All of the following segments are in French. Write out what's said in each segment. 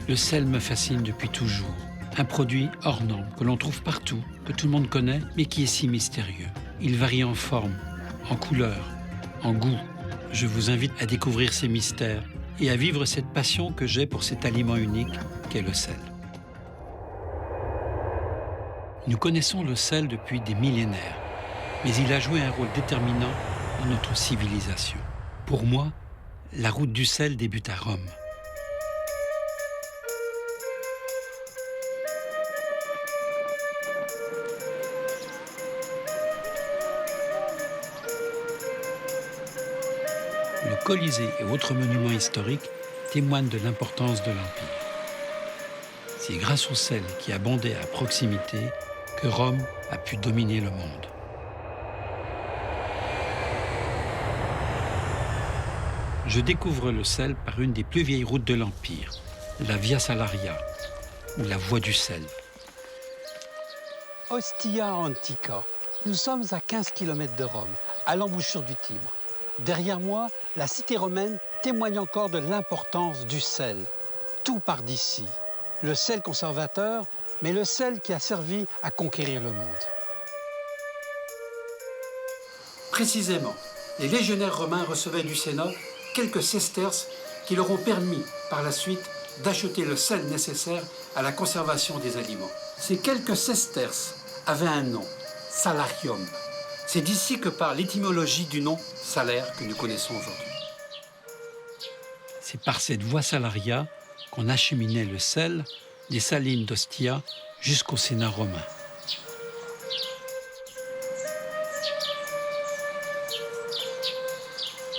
Le sel me fascine depuis toujours. Un produit hors norme que l'on trouve partout, que tout le monde connaît, mais qui est si mystérieux. Il varie en forme, en couleur, en goût. Je vous invite à découvrir ces mystères et à vivre cette passion que j'ai pour cet aliment unique qu'est le sel. Nous connaissons le sel depuis des millénaires, mais il a joué un rôle déterminant dans notre civilisation. Pour moi, la route du sel débute à Rome. Le Colisée et autres monuments historiques témoignent de l'importance de l'Empire. C'est grâce au sel qui abondait à proximité que Rome a pu dominer le monde. Je découvre le sel par une des plus vieilles routes de l'Empire, la Via Salaria, ou la voie du sel. Ostia Antica. Nous sommes à 15 km de Rome, à l'embouchure du Tibre. Derrière moi, la cité romaine témoigne encore de l'importance du sel. Tout part d'ici. Le sel conservateur, mais le sel qui a servi à conquérir le monde. Précisément, les légionnaires romains recevaient du Sénat quelques sesterces qui leur ont permis, par la suite, d'acheter le sel nécessaire à la conservation des aliments. Ces quelques sesterces avaient un nom, salarium. C'est d'ici que part l'étymologie du nom salaire que nous connaissons aujourd'hui. C'est par cette voie salaria qu'on acheminait le sel des salines d'Ostia jusqu'au Sénat romain.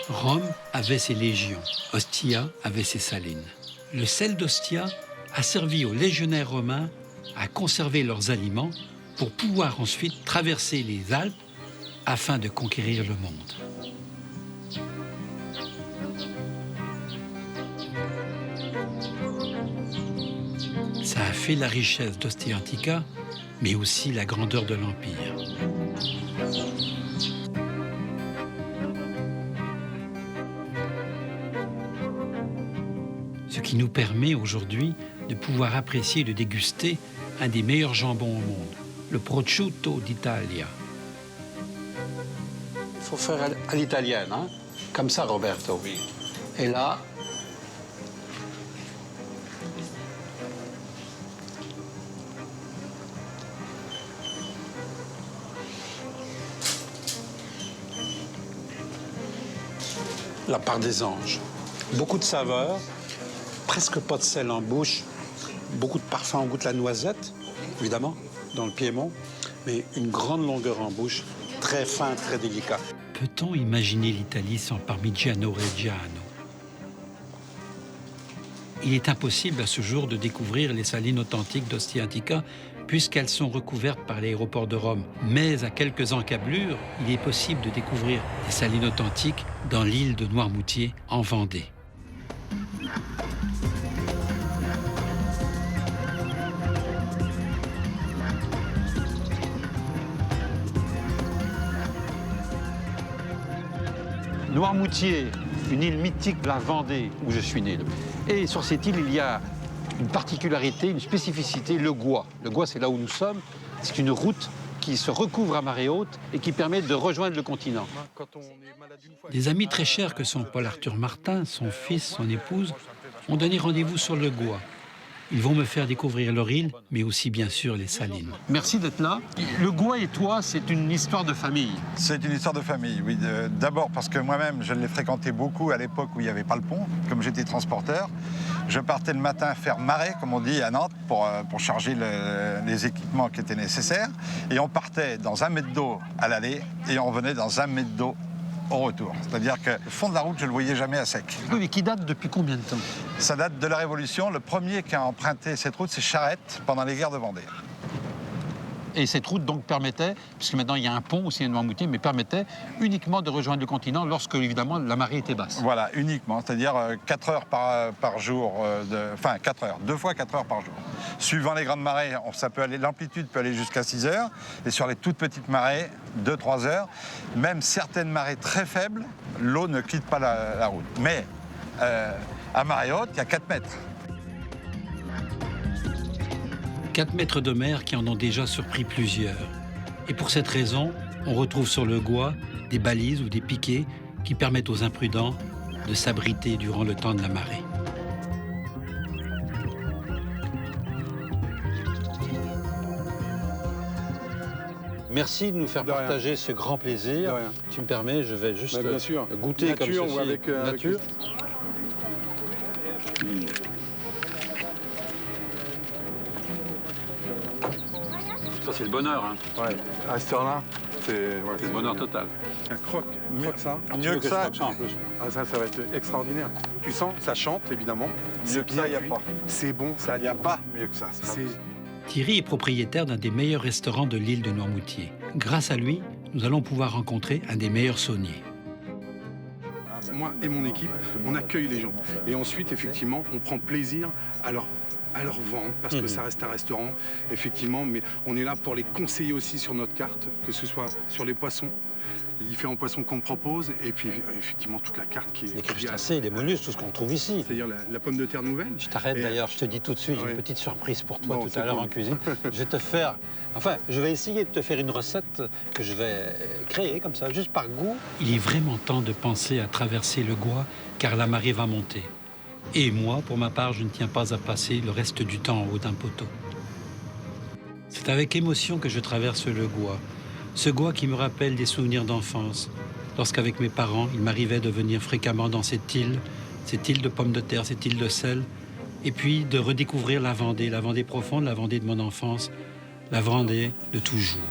Rome avait ses légions, Ostia avait ses salines. Le sel d'Ostia a servi aux légionnaires romains à conserver leurs aliments pour pouvoir ensuite traverser les Alpes afin de conquérir le monde. Ça a fait la richesse d'Ostia Antica, mais aussi la grandeur de l'Empire. Ce qui nous permet aujourd'hui de pouvoir apprécier et de déguster un des meilleurs jambons au monde, le prosciutto d'Italia. Il faut faire à l'italienne, hein? Comme ça, Roberto. Oui. Et là, la part des anges. Beaucoup de saveurs, presque pas de sel en bouche, beaucoup de parfum, on goûte la noisette, évidemment, dans le Piémont, mais une grande longueur en bouche, très fin, très délicat. Peut-on imaginer l'Italie sans Parmigiano Reggiano? Il est impossible à ce jour de découvrir les salines authentiques d'Ostia Antica puisqu'elles sont recouvertes par l'aéroport de Rome. Mais à quelques encablures, il est possible de découvrir des salines authentiques dans l'île de Noirmoutier, en Vendée. Noirmoutier, une île mythique de la Vendée où je suis né. Et sur cette île, il y a une particularité, une spécificité, le Gois. Le Gois, c'est là où nous sommes. C'est une route qui se recouvre à marée haute et qui permet de rejoindre le continent. Des amis très chers que sont Paul-Arthur Martin, son fils, son épouse, ont donné rendez-vous sur le Gois. Ils vont me faire découvrir leur île, mais aussi bien sûr les salines. Merci d'être là. Le Gois et toi, c'est une histoire de famille. C'est une histoire de famille, oui. D'abord parce que moi-même, je l'ai fréquenté beaucoup à l'époque où il n'y avait pas le pont, comme j'étais transporteur. Je partais le matin faire marée, comme on dit, à Nantes, pour charger les équipements qui étaient nécessaires. Et on partait dans 1 mètre d'eau à l'aller et on revenait dans 1 mètre d'eau au retour. C'est-à-dire que le fond de la route, je ne le voyais jamais à sec. Oui, mais qui date depuis combien de temps? Ça date de la Révolution. Le premier qui a emprunté cette route, c'est Charette, pendant les guerres de Vendée. Et cette route donc permettait, puisque maintenant il y a un pont aussi à Noirmoutier, mais permettait uniquement de rejoindre le continent lorsque, évidemment, la marée était basse. Voilà, uniquement, c'est-à-dire 4 heures par jour, enfin 4 heures, 2 fois 4 heures par jour. Suivant les grandes marées, l'amplitude peut aller jusqu'à 6 heures, et sur les toutes petites marées, 2-3 heures. Même certaines marées très faibles, l'eau ne quitte pas la route. Mais à marée haute, il y a 4 mètres. 4 mètres de mer qui en ont déjà surpris plusieurs. Et pour cette raison, on retrouve sur le Gois des balises ou des piquets qui permettent aux imprudents de s'abriter durant le temps de la marée. Merci de nous faire partager ce grand plaisir. Tu me permets, je vais juste bien sûr. goûter Nature, comme ceci. ou avec, nature. Ça, c'est le bonheur. Hein. Ouais. À cette heure-là, c'est Le bonheur total. un croque ça. Mieux que ça, en plus. Ah, ça va être extraordinaire. Tu sens, ça chante évidemment. mieux que ça, il n'y a cuit. pas. C'est bon, ça Il n'y a pas mieux que ça. C'est Thierry est propriétaire d'un des meilleurs restaurants de l'île de Noirmoutier. Grâce à lui, nous allons pouvoir rencontrer un des meilleurs sauniers. moi et mon équipe, on accueille les gens. Et ensuite, effectivement, on prend plaisir à leur vendre, parce que ça reste un restaurant, effectivement, mais on est là pour les conseiller aussi sur notre carte, que ce soit sur les poissons, les différents poissons qu'on propose, et puis effectivement toute la carte qui est... Les crustacés, les mollusques, tout ce qu'on trouve ici. C'est-à-dire la pomme de terre nouvelle. Je t'arrête Et- d'ailleurs, je te dis tout de suite, j'ai Ouais. une petite surprise pour toi Bon, tout c'est à l'heure cool. en cuisine. Je vais te faire, je vais essayer de te faire une recette que je vais créer comme ça, juste par goût. Il est vraiment temps de penser à traverser le Gois, car la marée va monter. Et moi, pour ma part, je ne tiens pas à passer le reste du temps en haut d'un poteau. C'est avec émotion que je traverse le Gois. Ce Gois qui me rappelle des souvenirs d'enfance. Lorsqu'avec mes parents, il m'arrivait de venir fréquemment dans cette île de pommes de terre, cette île de sel, et puis de redécouvrir la Vendée profonde, la Vendée de mon enfance, la Vendée de toujours.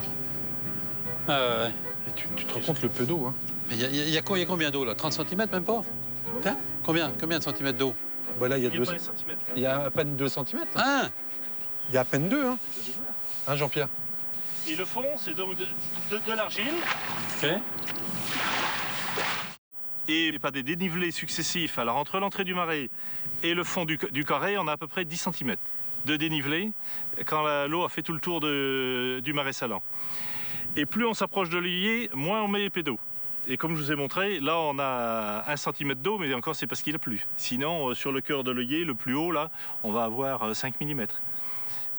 Et tu te rends compte le peu d'eau, hein. Il y a combien d'eau là? 30 cm même pas? Hein? Combien de centimètres d'eau? Bah là, il y a Il y a à peine 2 cm. Un. Il y a à peine 2, hein. Hein, Jean-Pierre? Et le fond, c'est donc de l'argile. Ok. Et pas des dénivelés successifs. Alors entre l'entrée du marais et le fond du carré, on a à peu près 10 cm de dénivelé quand l'eau a fait tout le tour du marais salant. Et plus on s'approche de l'œillet, moins on met épais d'eau. Et comme je vous ai montré, là on a 1 cm d'eau, mais encore c'est parce qu'il a plu. Sinon, sur le cœur de l'œillet, le plus haut, là, on va avoir 5 mm.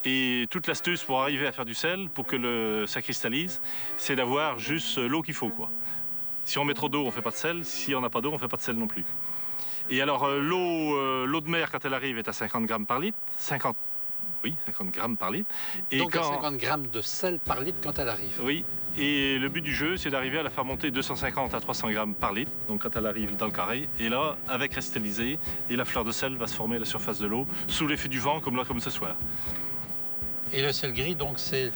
Et toute l'astuce pour arriver à faire du sel, pour que ça cristallise, c'est d'avoir juste l'eau qu'il faut, quoi. Si on met trop d'eau, on ne fait pas de sel. Si on n'a pas d'eau, on ne fait pas de sel non plus. Et alors, l'eau de mer, quand elle arrive, est à 50 grammes par litre. 50 grammes par litre. Et Donc à 50 grammes de sel par litre quand elle arrive. Oui. Et le but du jeu, c'est d'arriver à la faire monter 250 à 300 grammes par litre, donc quand elle arrive dans le carré. Et là, avec cristallisé, et la fleur de sel va se former à la surface de l'eau, sous l'effet du vent, comme ce soir. Et le sel gris, donc c'est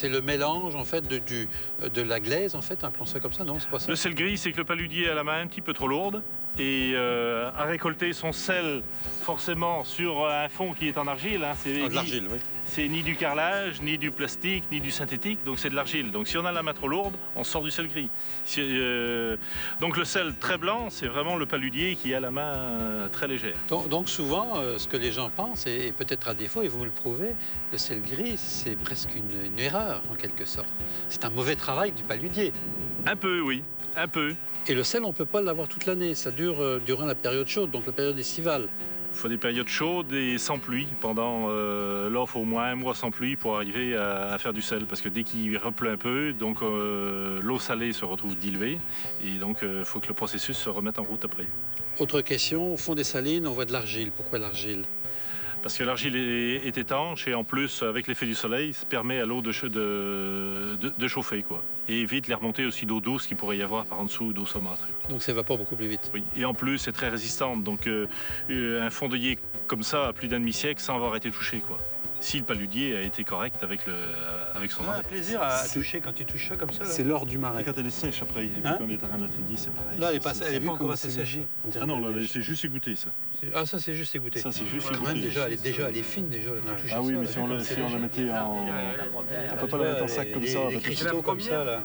le mélange en fait de la glaise en fait, appelons ça comme ça, non? C'est pas ça? Le sel gris, c'est que le paludier a la main un petit peu trop lourde et a récolté son sel forcément sur un fond qui est en argile. Hein. C'est de l'argile, oui. C'est ni du carrelage, ni du plastique, ni du synthétique, donc c'est de l'argile. Donc si on a la main trop lourde, on sort du sel gris. Donc le sel très blanc, c'est vraiment le paludier qui a la main très légère. Donc souvent, ce que les gens pensent, et peut-être à défaut, et vous me le prouvez, le sel gris, c'est presque une erreur en quelque sorte. C'est un mauvais travail du paludier. Un peu, oui, un peu. Et le sel, on ne peut pas l'avoir toute l'année, ça dure durant la période chaude, donc la période estivale. Il faut des périodes chaudes et sans pluie. Pendant là, il faut au moins 1 mois sans pluie pour arriver à faire du sel. Parce que dès qu'il repleut un peu, donc l'eau salée se retrouve diluée. Et donc, il faut que le processus se remette en route après. Autre question, au fond des salines, on voit de l'argile. Pourquoi l'argile? Parce que l'argile est étanche et en plus, avec l'effet du soleil, ça permet à l'eau de chauffer, quoi. Et évite les remontées aussi d'eau douce qu'il pourrait y avoir par en dessous d'eau saumâtre. Donc ça s'évapore beaucoup plus vite. Oui. Et en plus, c'est très résistante. Donc un fond d'œillet comme ça, à plus d'un demi-siècle, sans avoir été touché, quoi. Si le paludier a été correct avec son On a un marais. plaisir à toucher quand tu touches ça comme ça. Là. C'est l'heure du marais. Quand elle est sèche après, Hein quand les terrains d'étrier, c'est pareil. Là, elle est vu pas encore comment assez c'est sèche. On dirait Ah non, qu'elle là, est- c'est juste égoutter, ça. Ah, ça, c'est juste égoutté. Ça, c'est juste Quand même, égoutter. elle est fine, déjà. Là, tu touches Ah oui, ça, mais là, si on la mettait en... On peut pas la mettre en sac comme ça. Les parce que- cristaux comme ça, là.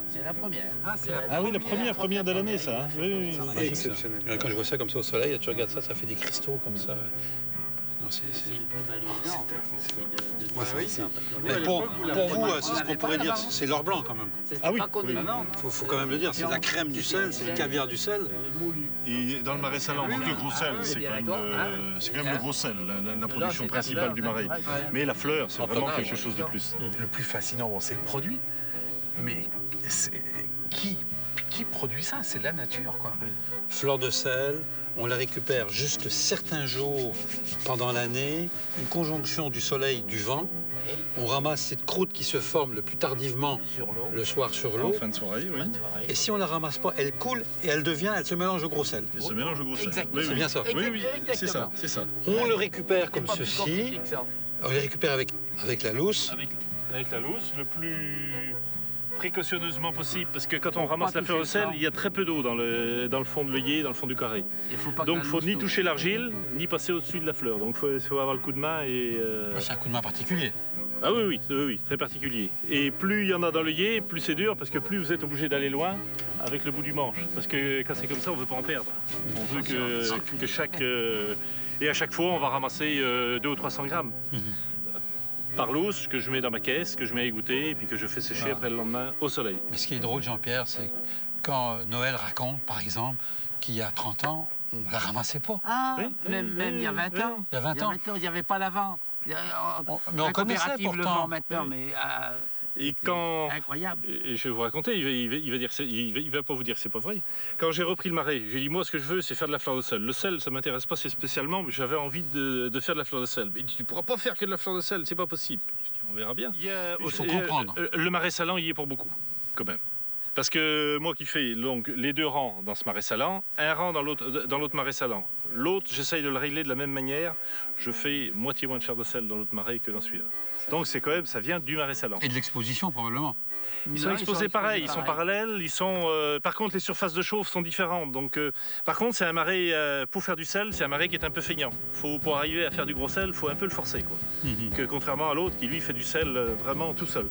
Ah oui, la première de l'année, ça. Hein. Oui, oui, oui. Exceptionnel. Quand je vois ça comme ça au soleil, tu regardes ça, ça fait des cristaux comme ça. Non, Mais pour vous, c'est ce qu'on pourrait dire, c'est l'or blanc quand même. Ah oui, Faut quand même le dire, c'est la crème du sel, c'est le caviar du sel. Et dans le marais salant, donc le gros sel, c'est quand même le gros sel, la production principale du marais. Mais la fleur, c'est vraiment quelque chose de plus. Le plus fascinant, bon, c'est le produit, mais qui produit ça? C'est la nature, quoi. Fleur de sel, on la récupère juste certains jours pendant l'année, une conjonction du soleil, du vent. On ramasse cette croûte qui se forme le plus tardivement le soir sur l'eau. En fin de soirée, oui. Et si on la ramasse pas, elle coule et elle se mélange au gros sel. Et se mélange au gros sel. C'est bien ça. Oui, c'est ça, c'est ça. On le récupère comme ceci. On le récupère avec la lousse. Avec la lousse, le plus précautionneusement possible, parce que quand on ramasse la fleur de sel, il y a très peu d'eau dans le fond de l'œillet, dans le fond du carré. Donc il ne faut ni toucher l'argile, ni passer au-dessus de la fleur. Donc il faut avoir le coup de main et... C'est un coup de main particulier. Ah oui, très particulier. Et plus il y en a dans l'œillet, plus c'est dur, parce que plus vous êtes obligé d'aller loin avec le bout du manche. Parce que quand c'est comme ça, on ne veut pas en perdre. On veut que chaque... Et à chaque fois, on va ramasser 200 ou 300 grammes. Par l'eau, que je mets dans ma caisse, que je mets à égoutter, et puis que je fais sécher après le lendemain au soleil. Mais ce qui est drôle, Jean-Pierre, c'est quand Noël raconte, par exemple, qu'il y a 30 ans, on ne la ramassait pas. Ah, même il y a 20 ans. Il y a 20 ans. Il n'y avait pas la vente. Mais on connaissait le pourtant. vend maintenant, mais Et quand... incroyable. Et je vais vous raconter, il va pas vous dire que c'est pas vrai. Quand j'ai repris le marais, j'ai dit moi ce que je veux c'est faire de la fleur de sel. Le sel ça m'intéresse pas spécialement, mais j'avais envie de faire de la fleur de sel. Mais tu pourras pas faire que de la fleur de sel, c'est pas possible. Je dis, on verra bien. Il faut comprendre. Le marais salant il y est pour beaucoup, quand même. Parce que moi qui fais donc, les 2 rangs dans ce marais salant, un rang dans l'autre marais salant. L'autre, j'essaye de le régler de la même manière. Je fais moitié moins de fleur de sel dans l'autre marais que dans celui-là. Donc c'est quand même, ça vient du marais salant. Et de l'exposition probablement. Ils sont exposés pareil, ils sont parallèles. Par contre, les surfaces de chauffe sont différentes. Donc, par contre, c'est un marais pour faire du sel, c'est un marais qui est un peu feignant. Pour arriver à faire du gros sel, il faut un peu le forcer, quoi. Que contrairement à l'autre qui lui fait du sel vraiment tout seul.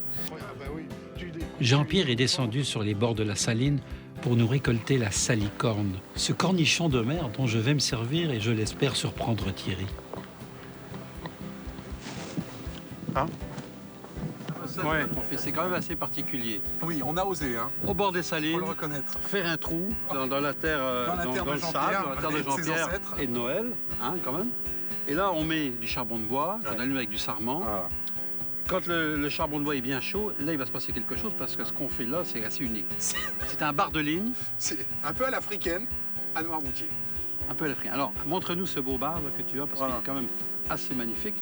Jean-Pierre est descendu sur les bords de la Saline pour nous récolter la salicorne, ce cornichon de mer dont je vais me servir et je l'espère surprendre Thierry. Ouais. C'est quand même assez particulier. Oui, on a osé, hein. Au bord des Salines, Faut le reconnaître. faire un trou dans la terre, de le sable, Jean-Pierre, dans la terre de et de ses Jean-Pierre ancêtres. et de Noël, hein, quand même. Et là, on met du charbon de bois, qu'on allume avec du sarment. Voilà. Quand le charbon de bois est bien chaud, là, il va se passer quelque chose parce que ce qu'on fait là, c'est assez unique. C'est un bar de ligne, C'est un peu à l'africaine, à Noirmoutier. un peu à l'africain. Alors, montre-nous ce beau bar là, que tu as, parce qu'il est quand même assez magnifique.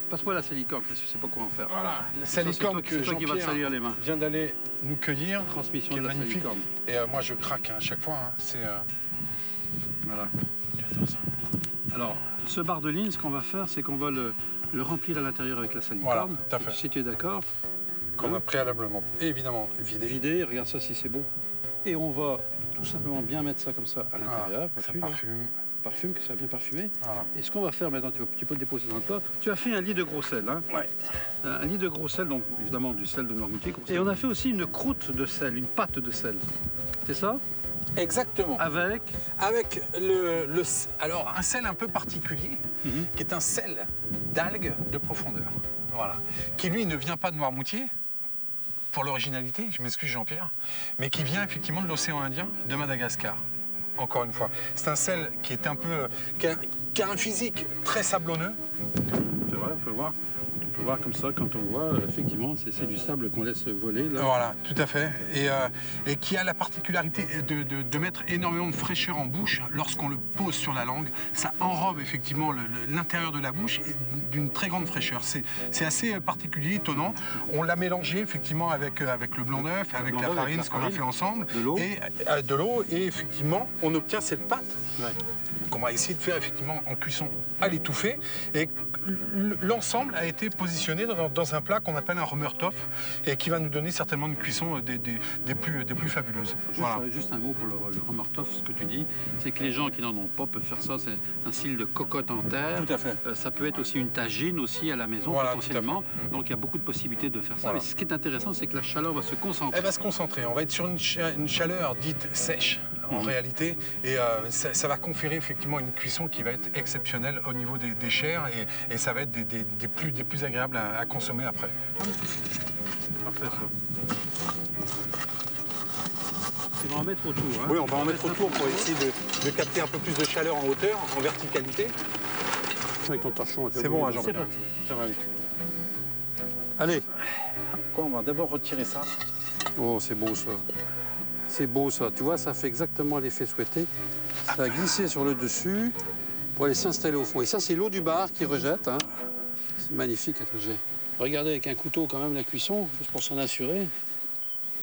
Passe-moi la salicorne, parce que je ne sais pas quoi en faire. Voilà, la Ça, salicorne que c'est toi qui vas te Jean-Pierre salir les mains. vient d'aller nous cueillir. Transmission qui de est la magnifique. salicorne. Et moi, je craque à chaque fois. Hein. C'est... Voilà. J'adore ça. Alors, ce bar de ligne, ce qu'on va faire, c'est qu'on va le remplir à l'intérieur avec la salicorne. Voilà, tout à fait. Si tu es d'accord. Qu'on a préalablement, évidemment, vidé. Vider, regarde ça si c'est beau. Et on va tout simplement bien mettre ça comme ça à l'intérieur. Ça vois-tu, là parfume. Parfume, que ça a bien parfumé. Voilà. Et ce qu'on va faire maintenant, tu peux le déposer dans le plat. Tu as fait un lit de gros sel, hein? Ouais. Un lit de gros sel, donc évidemment du sel de Noirmoutier. Et on a fait aussi une croûte de sel, une pâte de sel. C'est ça? Exactement. Avec Avec alors un sel un peu particulier, qui est un sel d'algues de profondeur. Voilà. Qui lui ne vient pas de Noirmoutier, pour l'originalité, je m'excuse Jean-Pierre, mais qui vient effectivement de l'océan Indien, de Madagascar. Encore une fois. C'est un sel qui est un peu. Qui a un physique très sablonneux. c'est vrai, on peut voir. On peut voir comme ça, quand on voit, effectivement, c'est du sable qu'on laisse voler. Là. Voilà, tout à fait. Et qui a la particularité de mettre énormément de fraîcheur en bouche lorsqu'on le pose sur la langue. Ça enrobe effectivement l'intérieur de la bouche d'une très grande fraîcheur. C'est assez particulier, étonnant. On l'a mélangé effectivement avec le blanc d'œuf, avec la farine, ce qu'on a fait ensemble. De l'eau. De l'eau. Et effectivement, on obtient cette pâte. Ouais. Qu'on va essayer de faire effectivement en cuisson à l'étouffée. Et l'ensemble a été positionné dans un plat qu'on appelle un Romertopf et qui va nous donner certainement une cuisson des plus fabuleuses. Voilà. Juste un mot pour le Romertopf, ce que tu dis, c'est que les gens qui n'en ont pas peuvent faire ça. C'est un style de cocotte en terre. Tout à fait. Ça peut être aussi une tagine aussi à la maison, Voilà, potentiellement. Donc il y a beaucoup de possibilités de faire ça. Voilà. Mais ce qui est intéressant, c'est que la chaleur va se concentrer. Elle va se concentrer. On va être sur une chaleur dite sèche. en réalité. Et ça va conférer effectivement une cuisson qui va être exceptionnelle au niveau des chairs et ça va être des plus agréables à consommer après. Parfait, ça. Tu vas en mettre autour. Hein. Oui, on va en mettre autour pour essayer de capter un peu plus de chaleur en hauteur, en verticalité. Avec ton torchon. C'est bon, Jean. C'est parti. Ça va vite. Allez. Quoi, on va d'abord retirer ça. Oh, c'est beau ça. C'est beau ça. Tu vois, ça fait exactement l'effet souhaité. Ça va glisser sur le dessus pour aller s'installer au fond. Et ça, c'est l'eau du bar qui rejette. Hein. C'est magnifique à j'ai. Regardez avec un couteau quand même la cuisson, juste pour s'en assurer.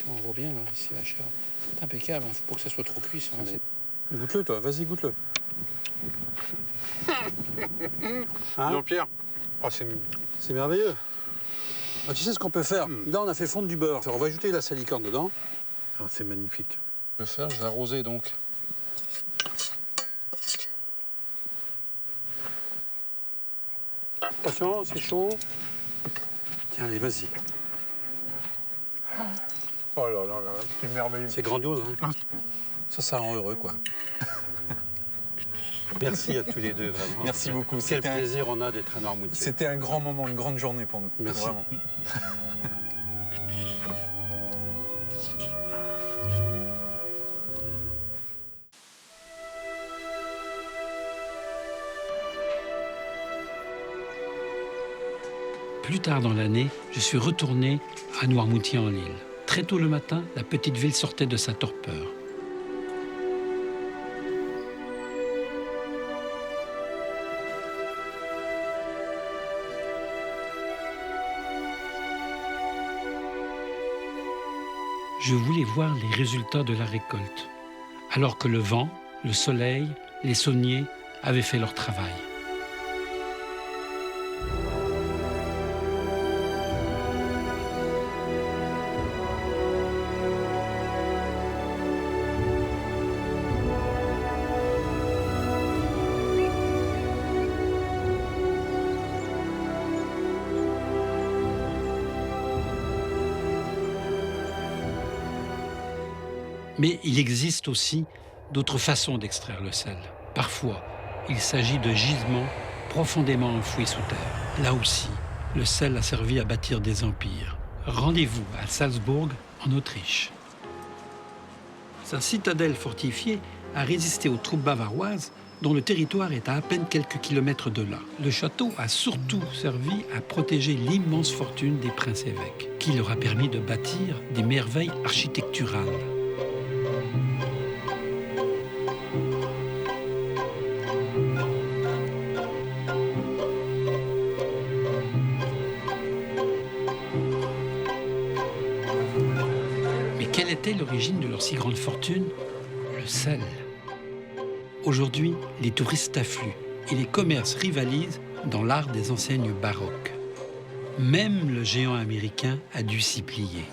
On voit bien là, ici la chair. C'est impeccable, il ne faut pas que ça soit trop cuit. Ça, hein. Goûte-le toi, vas-y goûte-le. Hein Jean-Pierre, oh, c'est merveilleux. Ah, tu sais ce qu'on peut faire? Là, on a fait fondre du beurre. On va ajouter la salicorne dedans. ah, c'est magnifique. Je vais arroser donc. Attention, c'est chaud. Tiens, allez, vas-y. Oh là là là, c'est merveilleux. C'est grandiose, hein? Ça rend heureux, quoi. Merci à tous les deux, vraiment. Merci beaucoup. Quel plaisir on a d'être à Noirmoutier. C'était un grand moment, une grande journée pour nous. Merci. Vraiment. Plus tard dans l'année, je suis retourné à Noirmoutier-en-l'Île. Très tôt le matin, la petite ville sortait de sa torpeur. Je voulais voir les résultats de la récolte, alors que le vent, le soleil, les sauniers avaient fait leur travail. Mais il existe aussi d'autres façons d'extraire le sel. Parfois, il s'agit de gisements profondément enfouis sous terre. Là aussi, le sel a servi à bâtir des empires. Rendez-vous à Salzbourg, en Autriche. Sa citadelle fortifiée a résisté aux troupes bavaroises dont le territoire est à peine quelques kilomètres de là. Le château a surtout servi à protéger l'immense fortune des princes-évêques, qui leur a permis de bâtir des merveilles architecturales. Quelle était l'origine de leur si grande fortune? Le sel. Aujourd'hui, les touristes affluent et les commerces rivalisent dans l'art des enseignes baroques. Même le géant américain a dû s'y plier.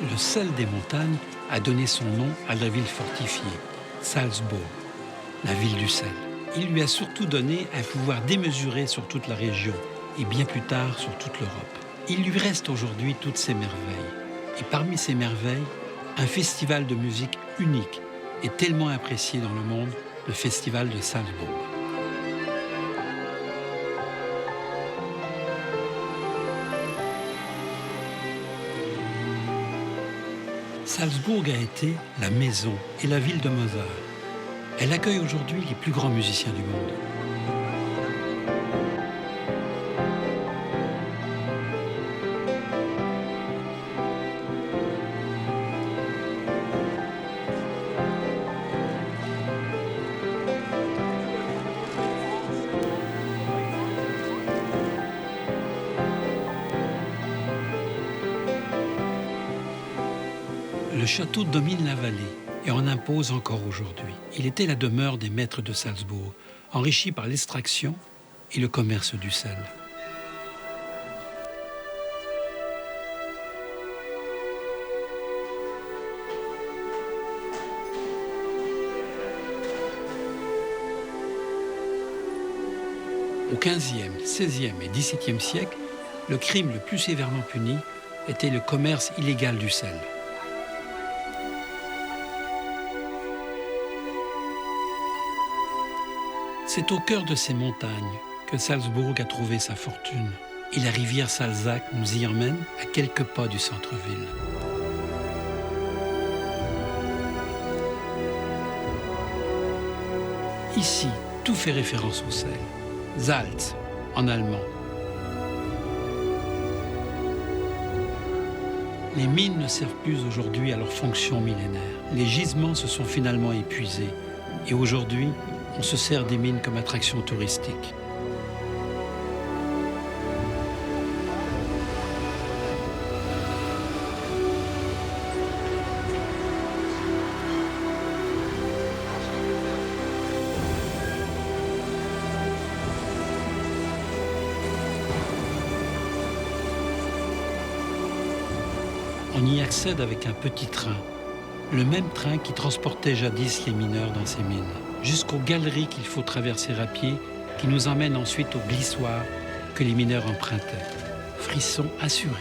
Le sel des montagnes a donné son nom à la ville fortifiée, Salzbourg, la ville du sel. Il lui a surtout donné un pouvoir démesuré sur toute la région, et bien plus tard sur toute l'Europe. Il lui reste aujourd'hui toutes ces merveilles. Et parmi ces merveilles, un festival de musique unique et tellement apprécié dans le monde, le festival de Salzbourg. Salzbourg a été la maison et la ville de Mozart. Elle accueille aujourd'hui les plus grands musiciens du monde. Le château domine la vallée et en impose encore aujourd'hui. Il était la demeure des maîtres de Salzbourg, enrichi par l'extraction et le commerce du sel. Au XVe, XVIe et XVIIe siècle, le crime le plus sévèrement puni était le commerce illégal du sel. C'est au cœur de ces montagnes que Salzbourg a trouvé sa fortune. Et la rivière Salzach nous y emmène à quelques pas du centre-ville. Ici, tout fait référence au sel. Salz, en allemand. Les mines ne servent plus aujourd'hui à leur fonction millénaire. Les gisements se sont finalement épuisés. Et aujourd'hui, on se sert des mines comme attraction touristique. On y accède avec un petit train, le même train qui transportait jadis les mineurs dans ces mines, jusqu'aux galeries qu'il faut traverser à pied, qui nous emmènent ensuite au glissoir que les mineurs empruntaient. Frisson assuré.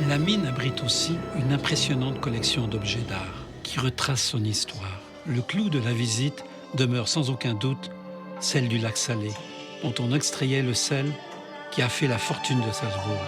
La mine abrite aussi une impressionnante collection d'objets d'art qui retrace son histoire. Le clou de la visite demeure sans aucun doute celle du lac Salé, dont on extrayait le sel qui a fait la fortune de Salzbourg.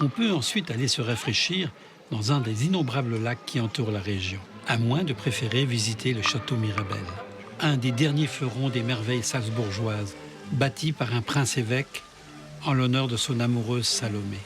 On peut ensuite aller se rafraîchir dans un des innombrables lacs qui entourent la région, à moins de préférer visiter le château Mirabel, un des derniers fleurons des merveilles salzbourgeoises, bâti par un prince-évêque en l'honneur de son amoureuse Salomé.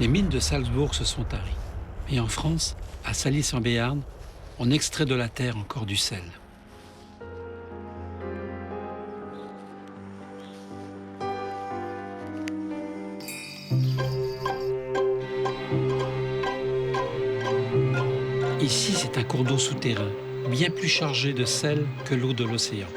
Les mines de Salzbourg se sont taries. Et en France, à Salis-en-Béarn, on extrait de la terre encore du sel. Ici, c'est un cours d'eau souterrain, bien plus chargé de sel que l'eau de l'océan.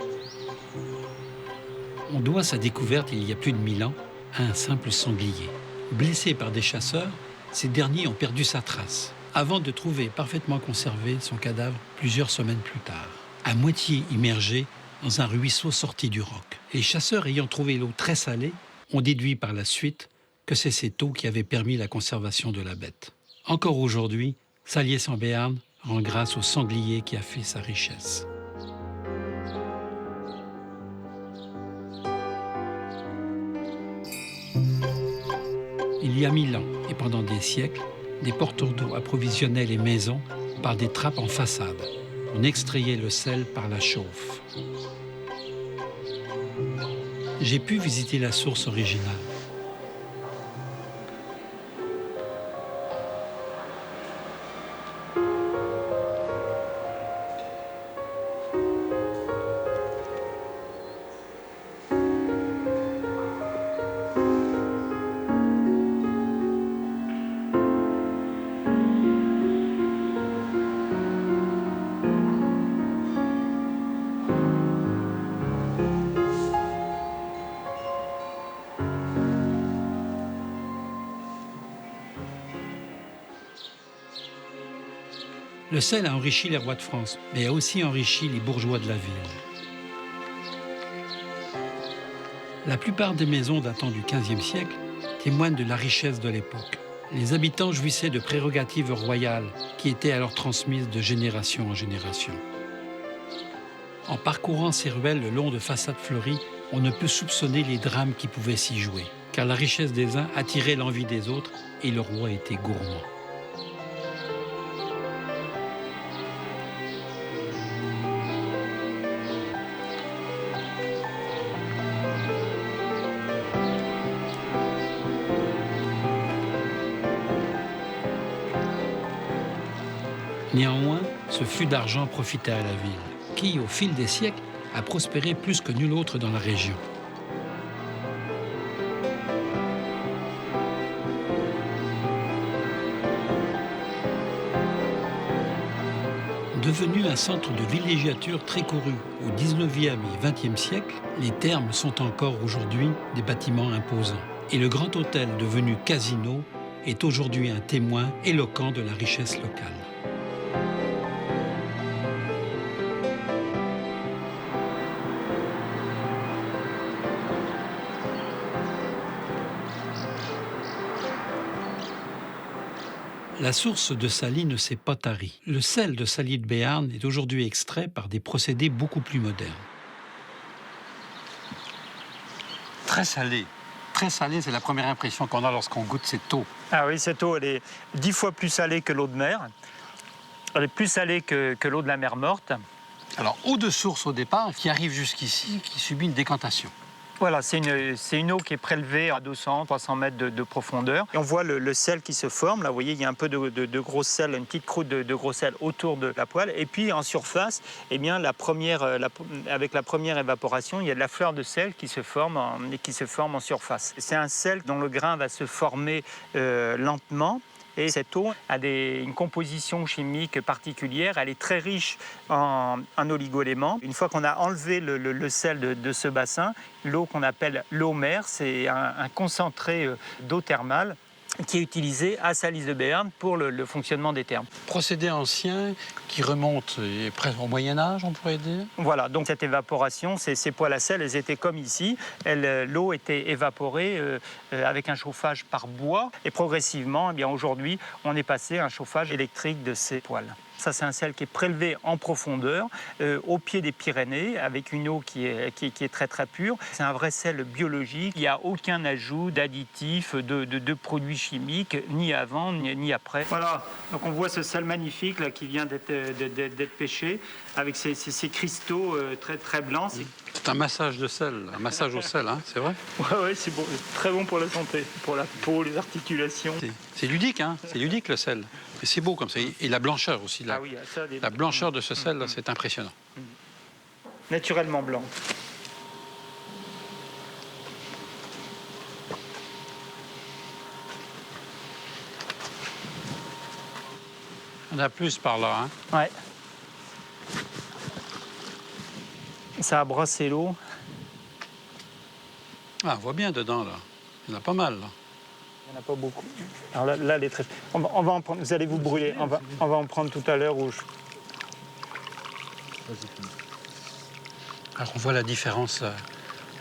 On doit sa découverte il y a plus de 1000 ans à un simple sanglier. Blessé par des chasseurs, ces derniers ont perdu sa trace, avant de trouver parfaitement conservé son cadavre plusieurs semaines plus tard, à moitié immergé dans un ruisseau sorti du roc. Les chasseurs ayant trouvé l'eau très salée ont déduit par la suite que c'est cette eau qui avait permis la conservation de la bête. Encore aujourd'hui, Saliès-en-Béarn rend grâce au sanglier qui a fait sa richesse. Il y a 1000 ans, et pendant des siècles, des porteurs d'eau approvisionnaient les maisons par des trappes en façade. On extrayait le sel par la chauffe. J'ai pu visiter la source originale. Le sel a enrichi les rois de France, mais a aussi enrichi les bourgeois de la ville. La plupart des maisons datant du XVe siècle témoignent de la richesse de l'époque. Les habitants jouissaient de prérogatives royales qui étaient alors transmises de génération en génération. En parcourant ces ruelles le long de façades fleuries, on ne peut soupçonner les drames qui pouvaient s'y jouer, car la richesse des uns attirait l'envie des autres et le roi était gourmand. Néanmoins, ce flux d'argent profitait à la ville, qui, au fil des siècles, a prospéré plus que nul autre dans la région. Devenu un centre de villégiature très couru au 19e et 20e siècle, les thermes sont encore aujourd'hui des bâtiments imposants. Et le grand hôtel devenu casino est aujourd'hui un témoin éloquent de la richesse locale. La source de Sally ne s'est pas tarie. Le sel de Sally de Béarn est aujourd'hui extrait par des procédés beaucoup plus modernes. Très salé. Très salé, c'est la première impression qu'on a lorsqu'on goûte cette eau. Ah oui, cette eau, elle est 10 fois plus salée que l'eau de mer. Elle est plus salée que l'eau de la mer Morte. Alors, eau de source au départ, qui arrive jusqu'ici, qui subit une décantation. Voilà, c'est une eau qui est prélevée à 200, 300 mètres de profondeur. Et on voit le sel qui se forme. Là, vous voyez, il y a un peu de gros sel, une petite croûte de gros sel autour de la poêle. Et puis, en surface, eh bien, avec la première évaporation, il y a de la fleur de sel qui se forme en surface. C'est un sel dont le grain va se former lentement. Et cette eau a une composition chimique particulière. Elle est très riche en oligoéléments. Une fois qu'on a enlevé le sel de ce bassin, l'eau qu'on appelle l'eau mer, c'est un concentré d'eau thermale qui est utilisé à Salis de Béarn pour le fonctionnement des thermes. Procédé ancien qui remonte presque au Moyen-Âge, on pourrait dire. Voilà, donc cette évaporation, ces poêles à sel, elles étaient comme ici. L'eau était évaporée avec un chauffage par bois. Et progressivement, eh bien, aujourd'hui, on est passé à un chauffage électrique de ces poêles. Ça, c'est un sel qui est prélevé en profondeur, au pied des Pyrénées, avec une eau qui est très très pure. C'est un vrai sel biologique. Il n'y a aucun ajout d'additifs, de produits chimiques, ni avant ni après. Voilà, donc on voit ce sel magnifique là, qui vient d'être pêché, avec ces cristaux très très blancs. C'est un massage de sel, un massage au sel, hein, c'est vrai? Ouais, c'est bon, très bon pour la santé, pour la peau, les articulations. C'est ludique, hein, c'est ludique le sel. Et c'est beau comme ça. Et la blancheur aussi. La blancheur de ce sel, c'est impressionnant. Naturellement blanc. On a plus par là, hein? Ouais. Ça a brassé l'eau. Ah, on voit bien dedans, là. Il y en a pas mal, là. Il n'y en a pas beaucoup. Alors là elle est très... on va en prendre, vous allez vous brûler. On va en prendre tout à l'heure rouge. Alors on voit la différence,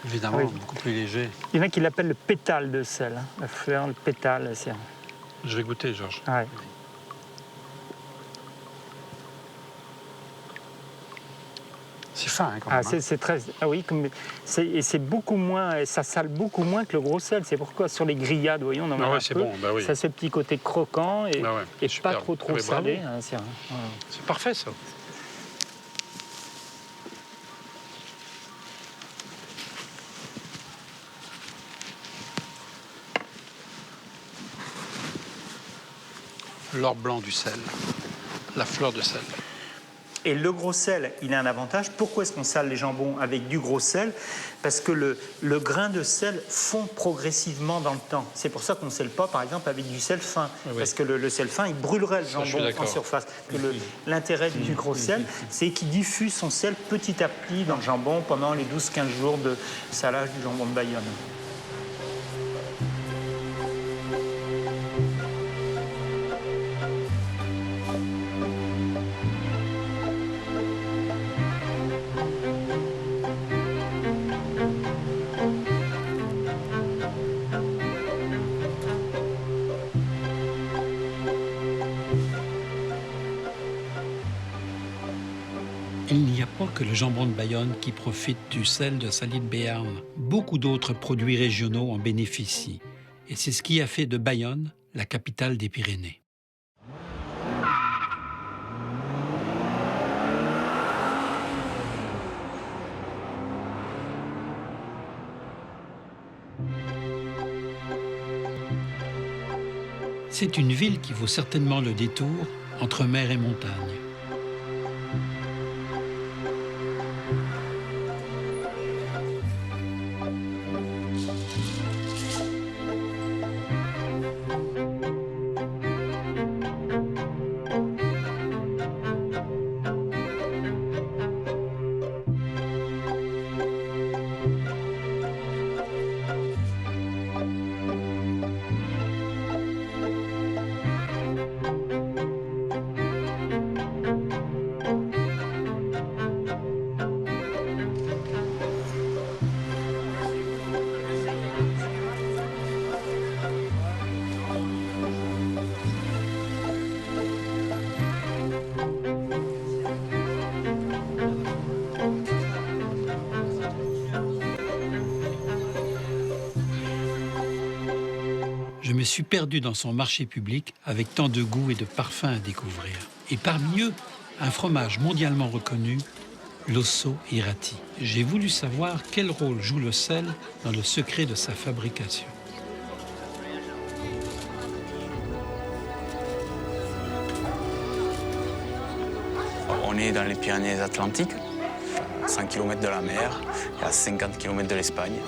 évidemment, oui. Beaucoup plus léger. Il y en a qui l'appellent le pétale de sel. La fleur, le pétale, c'est... Je vais goûter, Georges. Ouais. C'est fin, hein, quand même. C'est très... Ah oui, c'est beaucoup moins... Ça sale beaucoup moins que le gros sel. C'est pourquoi sur les grillades, vous voyez, on en met un peu. Bon, bah oui. Ça a ce petit côté croquant et pas trop salé. Hein, c'est parfait, ça. L'or blanc du sel, la fleur de sel. Et le gros sel, il a un avantage. Pourquoi est-ce qu'on sale les jambons avec du gros sel? Parce que le grain de sel fond progressivement dans le temps. C'est pour ça qu'on ne scelle pas, par exemple, avec du sel fin. Oui. Parce que le sel fin, il brûlerait le jambon en surface. L'intérêt du gros sel, c'est qu'il diffuse son sel petit à petit dans le jambon pendant les 12-15 jours de salage du jambon de Bayonne. pas que le jambon de Bayonne qui profite du sel de Saly de Béarn. Beaucoup d'autres produits régionaux en bénéficient. Et c'est ce qui a fait de Bayonne la capitale des Pyrénées. C'est une ville qui vaut certainement le détour entre mer et montagne. Je me suis perdu dans son marché public avec tant de goûts et de parfums à découvrir. Et parmi eux, un fromage mondialement reconnu, l'Osso Irati. J'ai voulu savoir quel rôle joue le sel dans le secret de sa fabrication. On est dans les Pyrénées-Atlantiques, 100 km de la mer et à 50 km de l'Espagne.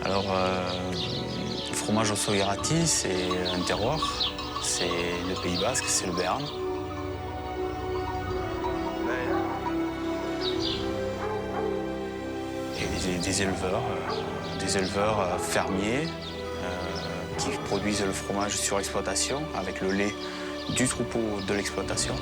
Alors, le fromage Osso Irati, c'est un terroir, c'est le Pays Basque, c'est le Béarn. Et des éleveurs fermiers qui produisent le fromage sur exploitation avec le lait du troupeau de l'exploitation.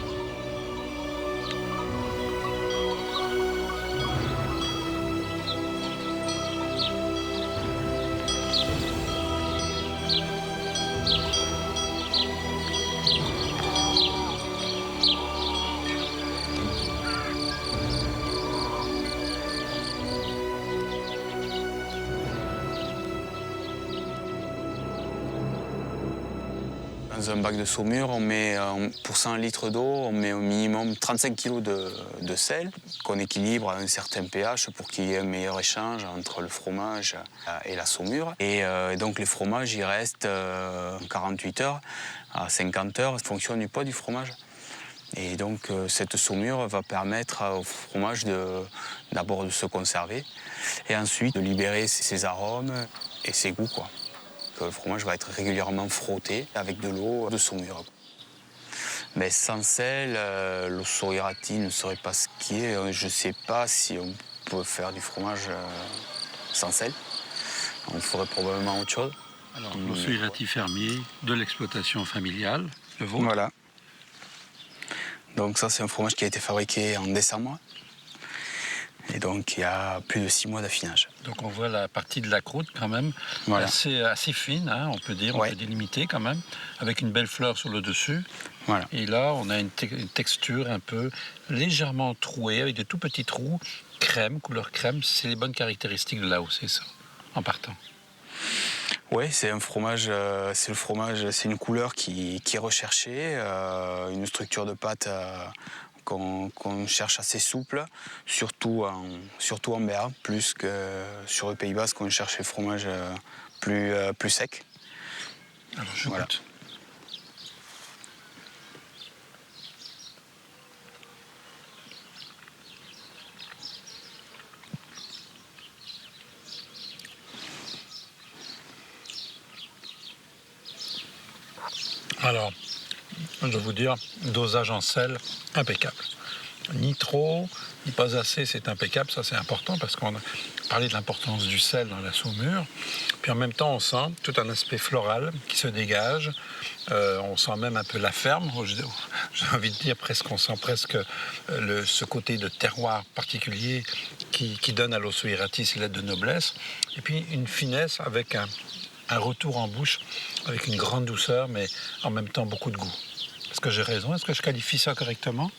Dans un bac de saumure, on met, pour 100 litres d'eau, on met au minimum 35 kg de sel qu'on équilibre à un certain pH pour qu'il y ait un meilleur échange entre le fromage et la saumure. Et donc les fromages, ils restent 48 heures à 50 heures en fonction du poids du fromage. Et donc cette saumure va permettre au fromage d'abord de se conserver et ensuite de libérer ses arômes et ses goûts, quoi. Le fromage va être régulièrement frotté avec de l'eau de saumure. Mais sans sel, l'Osso Irati ne serait pas ce qui est. Je ne sais pas si on peut faire du fromage sans sel. On ferait probablement autre chose. Alors, l'Osso Irati fermier, de l'exploitation familiale, le vôtre. Voilà. Donc ça, c'est un fromage qui a été fabriqué en décembre. Et donc, il y a plus de 6 mois d'affinage. Donc, on voit la partie de la croûte quand même, voilà. assez fine, hein, on peut dire, on peut délimiter quand même, avec une belle fleur sur le dessus. Voilà. Et là, on a une texture un peu légèrement trouée, avec de tout petits trous, crème, couleur crème. C'est les bonnes caractéristiques de là-haut, c'est ça, en partant. Oui, c'est un fromage, c'est une couleur qui est recherchée, une structure de pâte qu'on cherche assez souple, surtout en Béarn, plus que sur le Pays Basque, on cherche les fromages plus secs. Alors je goûte. Alors, je vais vous dire, dosage en sel, impeccable. Ni trop, ni pas assez, c'est impeccable. Ça, c'est important parce qu'on a parlé de l'importance du sel dans la saumure. Puis en même temps, on sent tout un aspect floral qui se dégage. On sent même un peu la ferme. J'ai envie de dire presque, on sent presque ce côté de terroir particulier qui donne à l'Osso Irati ses lettres de noblesse. Et puis une finesse avec un retour en bouche, avec une grande douceur, mais en même temps beaucoup de goût. Est-ce que j'ai raison? Est-ce que je qualifie ça correctement?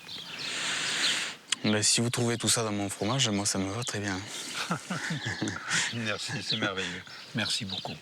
Mais si vous trouvez tout ça dans mon fromage, moi, ça me va très bien. Merci, c'est merveilleux. Merci beaucoup.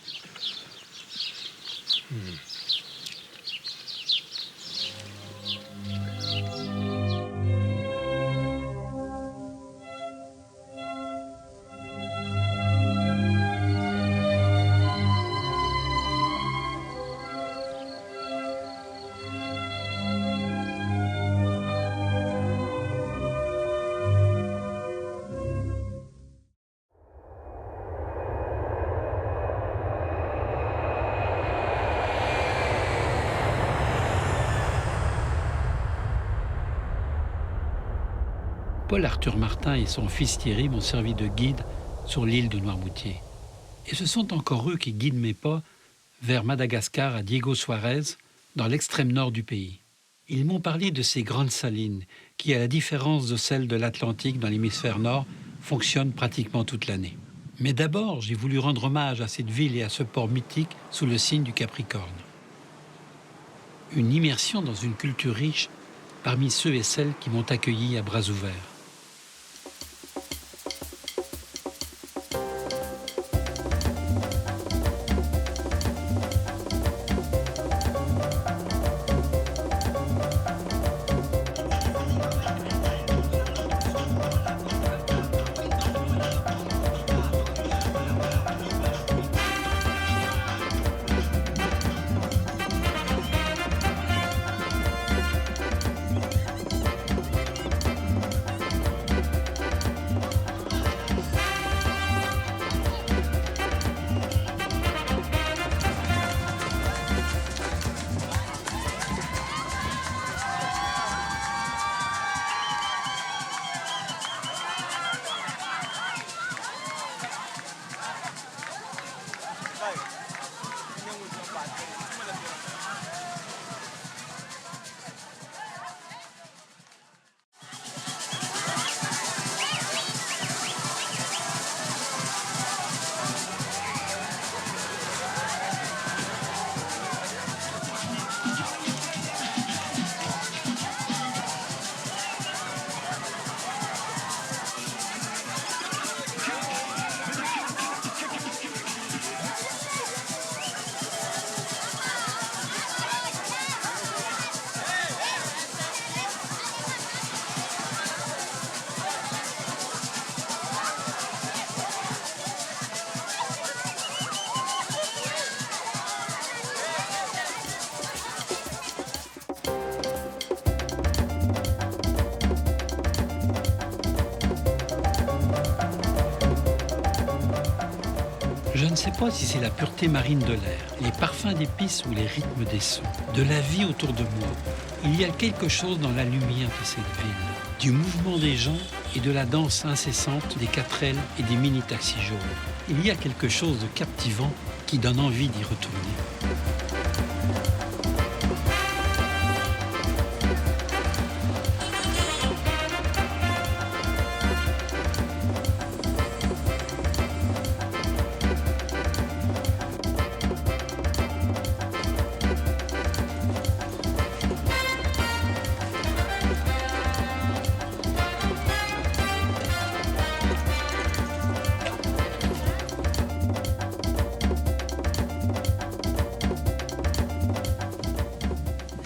Paul-Arthur Martin et son fils Thierry m'ont servi de guide sur l'île de Noirmoutier. Et ce sont encore eux qui guident mes pas vers Madagascar à Diego Suarez, dans l'extrême nord du pays. Ils m'ont parlé de ces grandes salines qui, à la différence de celles de l'Atlantique dans l'hémisphère nord, fonctionnent pratiquement toute l'année. Mais d'abord, j'ai voulu rendre hommage à cette ville et à ce port mythique sous le signe du Capricorne. Une immersion dans une culture riche parmi ceux et celles qui m'ont accueilli à bras ouverts. Je ne sais pas si c'est la pureté marine de l'air, les parfums d'épices ou les rythmes des sons, de la vie autour de moi. Il y a quelque chose dans la lumière de cette ville, du mouvement des gens et de la danse incessante des 4L et des mini-taxis jaunes. Il y a quelque chose de captivant qui donne envie d'y retourner.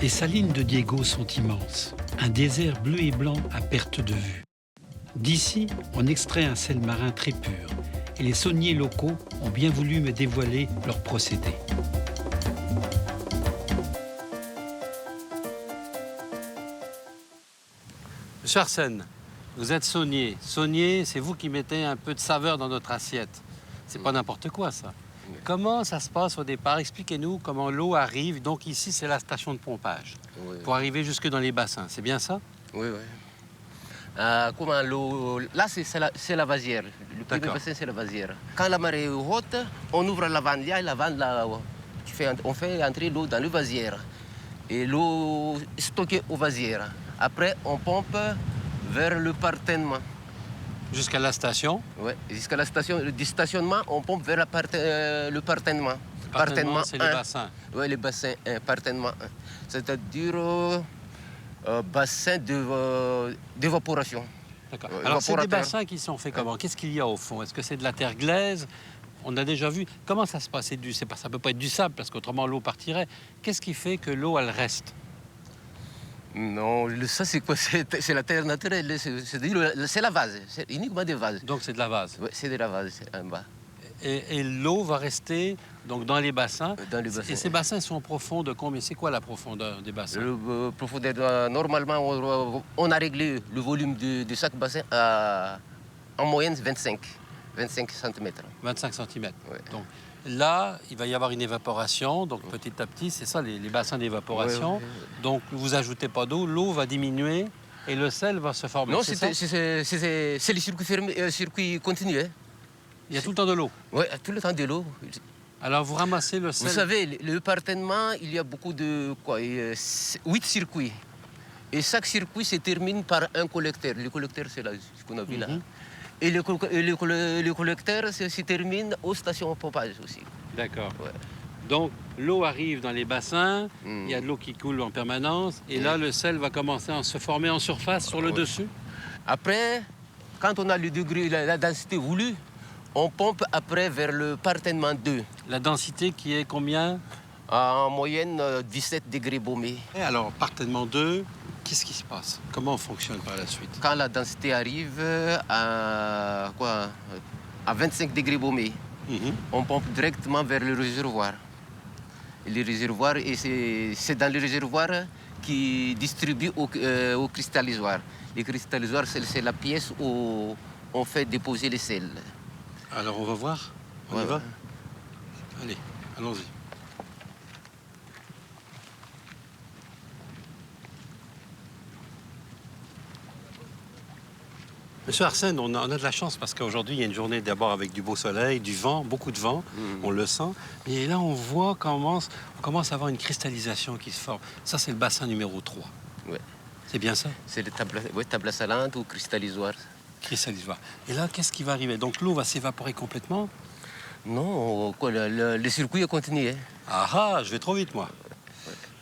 Les salines de Diego sont immenses, un désert bleu et blanc à perte de vue. D'ici, on extrait un sel marin très pur, et les sauniers locaux ont bien voulu me dévoiler leur procédé. Monsieur Arsène, vous êtes saunier. Saunier, c'est vous qui mettez un peu de saveur dans notre assiette. C'est pas n'importe quoi, ça. Comment ça se passe au départ? Expliquez-nous comment l'eau arrive. Donc ici, c'est la station de pompage. Oui. Pour arriver jusque dans les bassins. C'est bien ça? Oui, oui. Comment l'eau... Là, c'est la vasière. Le premier bassin, c'est la vasière. Quand la marée est haute, on ouvre la vanne. Il y a la vanne là. On fait entrer l'eau dans le vasière. Et l'eau est stockée au vasière. Après, on pompe vers le partennement. Jusqu'à la station? Oui, jusqu'à la station. Du stationnement, on pompe vers le partennement. Partennement, c'est les bassins. Oui, les bassins 1, partennement 1. C'est-à-dire bassin d'évaporation. D'accord. Alors, c'est des bassins qui sont faits comment? Qu'est-ce qu'il y a au fond? Est-ce que c'est de la terre glaise? On a déjà vu. Comment ça se passe? Ça ne peut pas être du sable, parce qu'autrement, l'eau partirait. Qu'est-ce qui fait que l'eau, elle reste? Non, ça, c'est quoi? C'est la terre naturelle. C'est la vase. C'est uniquement des vases. Donc, c'est de la vase. Oui, c'est de la vase en bas. Et l'eau va rester donc, dans les bassins. Dans les bassins. Et ces bassins sont profonds de combien? C'est quoi la profondeur des bassins? Profondeur, normalement, on a réglé le volume de chaque bassin à, en moyenne 25 cm. 25 cm. Ouais. Donc là, il va y avoir une évaporation. Donc petit à petit, c'est ça, les bassins d'évaporation. Ouais. Donc vous ajoutez pas d'eau, l'eau va diminuer et le sel va se former. Non, c'est les circuits fermés, circuits continus. Hein. Il y a tout le temps de l'eau. Oui, tout le temps de l'eau. Alors vous ramassez le sel. Vous savez, le partennement, il y a beaucoup de 8 circuits. Et chaque circuit se termine par un collecteur. Le collecteur, c'est ce qu'on a vu là. Et le collecteur se termine aux stations pompage aussi. D'accord. Ouais. Donc l'eau arrive dans les bassins, il y a de l'eau qui coule en permanence, et là le sel va commencer à se former en surface sur le dessus. Après, quand on a le degré, la densité voulue, on pompe après vers le partennement 2. La densité qui est combien? En moyenne, 17 degrés baumés. Et alors, partennement 2, qu'est-ce qui se passe? Comment on fonctionne par la suite? Quand la densité arrive à 25 degrés baumés, on pompe directement vers le réservoir. Et le réservoir, c'est dans le réservoir qui distribue au cristallisoire. Le cristallisoire, c'est la pièce où on fait déposer les sels. Alors on va voir? On y va? Allez, allons-y. Monsieur Arsène, on a de la chance parce qu'aujourd'hui, il y a une journée d'abord avec du beau soleil, du vent, beaucoup de vent, on le sent. Et là, on voit on commence à avoir une cristallisation qui se forme. Ça, c'est le bassin numéro 3. Ouais. C'est bien ça? C'est le table salante ou cristallisoire. Cristallisoire. Et là, qu'est-ce qui va arriver? Donc l'eau va s'évaporer complètement? Non, le circuit est continué. Hein. Ah ah, je vais trop vite, moi.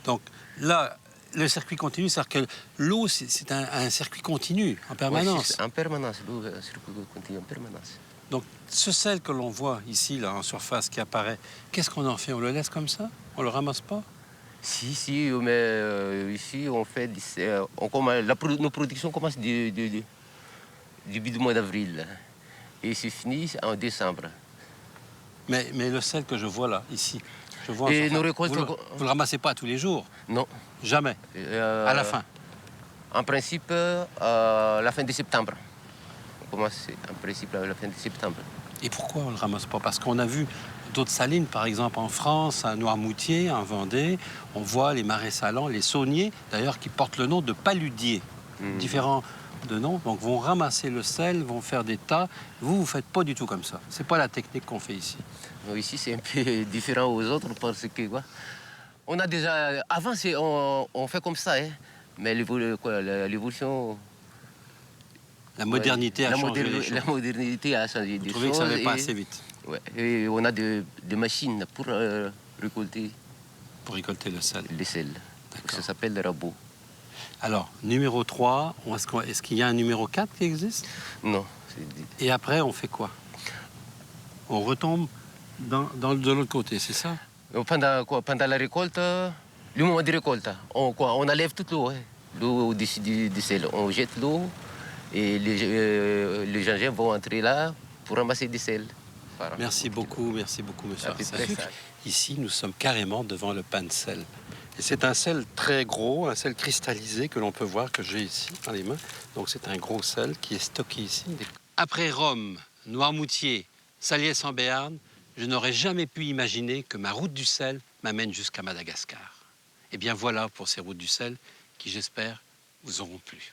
Donc là, le circuit continu, c'est-à-dire que l'eau, c'est un circuit continu, en permanence. Oui, en permanence, l'eau, un circuit continu en permanence. Donc ce sel que l'on voit ici, là, en surface, qui apparaît, qu'est-ce qu'on en fait? On le laisse comme ça? On le ramasse pas? Si, mais ici, on fait... nos productions commencent début du mois d'avril. Et c'est fini en décembre. Mais le sel que je vois là, ici, je vois et nos récoltes... Vous ne le ramassez pas tous les jours? Non. Jamais? À la fin? En principe, à la fin de septembre. On commence en principe à la fin de septembre. Et pourquoi on ne le ramasse pas? Parce qu'on a vu d'autres salines, par exemple en France, à Noirmoutier, en Vendée, on voit les marais salants, les sauniers, d'ailleurs, qui portent le nom de paludiers. Différents de noms, donc vont ramasser le sel, vont faire des tas. Vous ne faites pas du tout comme ça. C'est pas la technique qu'on fait ici. Ici, c'est un peu différent aux autres parce que on a déjà... Avant, on fait comme ça, hein, mais l'évolution... La modernité a changé les choses. La modernité a changé des choses. Vous trouvez que ça n'allait pas assez vite? Ouais, et on a des machines pour récolter... Pour récolter le sel. Le sel. Ça s'appelle le rabot. Alors, numéro 3, est-ce qu'il y a un numéro 4 qui existe? Non. Et après, on fait quoi? On retombe de l'autre côté, c'est ça? Pendant la récolte, le moment de récolte, on enlève toute l'eau. Hein. L'eau au-dessus du sel. On jette l'eau et les gens vont entrer là pour ramasser du sel. Voilà. Merci beaucoup, monsieur Arsène. Ici, nous sommes carrément devant le pan de sel. Et c'est un sel très gros, un sel cristallisé que l'on peut voir, que j'ai ici dans les mains. Donc c'est un gros sel qui est stocké ici. Après Rome, Noirmoutier, Saliès-en-Béarn, je n'aurais jamais pu imaginer que ma route du sel m'amène jusqu'à Madagascar. Et bien voilà pour ces routes du sel qui, j'espère, vous auront plu.